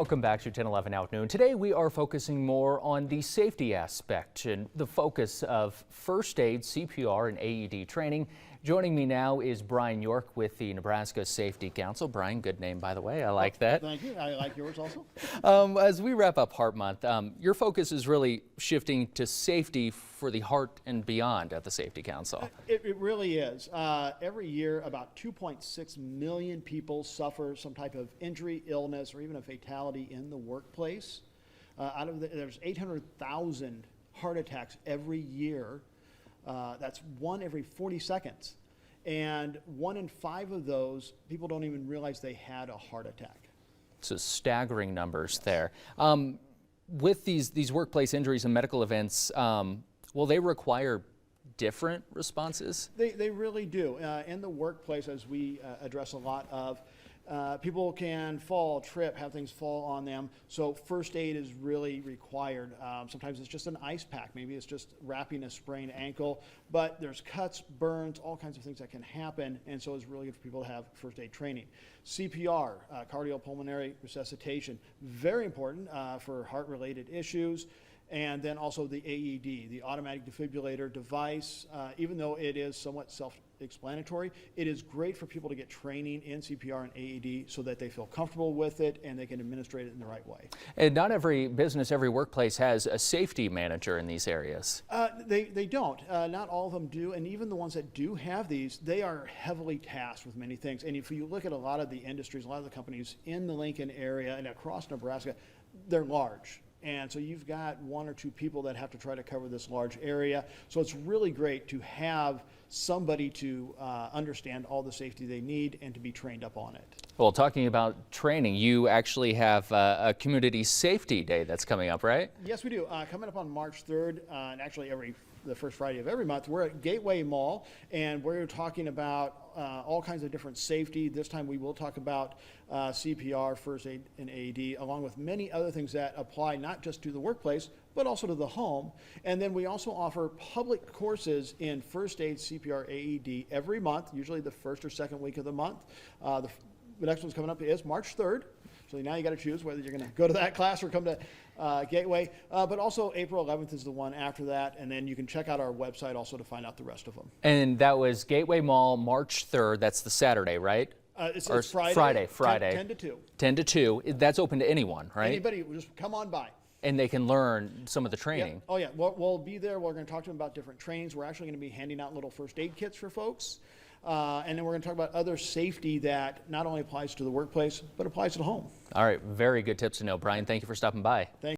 Welcome back to 1011 Out Noon. Today we are focusing more on the safety aspect and the focus of first aid, CPR, and AED training. Joining me now is Brian York with the Nebraska Safety Council. Brian, good name, by the way. I like that. Thank you. I like yours also. As we wrap up Heart Month, your focus is really shifting to safety for the heart and beyond at the Safety Council. It really is. Every year, about 2.6 million people suffer some type of injury, illness, or even a fatality in the workplace. There's 800,000 heart attacks every year. That's one every 40 seconds. And 1 in 5 of those, people don't even realize they had a heart attack. So staggering numbers there. With these workplace injuries and medical events, will they require different responses? They really do. In the workplace, as we address a lot of, people can fall, trip, have things fall on them. So first aid is really required. Sometimes it's just an ice pack. Maybe it's just wrapping a sprained ankle. But there's cuts, burns, all kinds of things that can happen. And so it's really good for people to have first aid training. CPR, cardiopulmonary resuscitation, very important for heart-related issues. And then also the AED, the automatic defibrillator device. Even though it is somewhat self-explanatory, it is great for people to get training in CPR and AED so that they feel comfortable with it and they can administrate it in the right way. And not every business, every workplace has a safety manager in these areas. They don't. Not all of them do. And even the ones that do have these, they are heavily tasked with many things. And if you look at a lot of the industries, a lot of the companies in the Lincoln area and across Nebraska, they're large. And so you've got 1 or 2 people that have to try to cover this large area. So it's really great to have somebody to understand all the safety they need and to be trained up on it. Well, talking about training, you actually have a community safety day that's coming up, right? Yes, we do. Coming up on March 3rd, and actually the first Friday of every month, we're at Gateway Mall, and we're talking about all kinds of different safety. This time we will talk about CPR, first aid, and AED, along with many other things that apply not just to the workplace, but also to the home. And then we also offer public courses in first aid, CPR, AED every month, usually the first or second week of the month. The next one's coming up is March 3rd. So now you got to choose whether you're going to go to that class or come to Gateway. But also April 11th is the one after that. And then you can check out our website also to find out the rest of them. And that was Gateway Mall, March 3rd. That's the Saturday, right? It's Friday. 10 to 2. 10 to 2. That's open to anyone, right? Anybody, just come on by. And they can learn some of the training. Yeah. Oh, yeah. We'll be there. We're going to talk to them about different trainings. We're actually going to be handing out little first aid kits for folks. And then we're going to talk about other safety that not only applies to the workplace, but applies to the home. All right. Very good tips to know. Brian, thank you for stopping by. Thank you.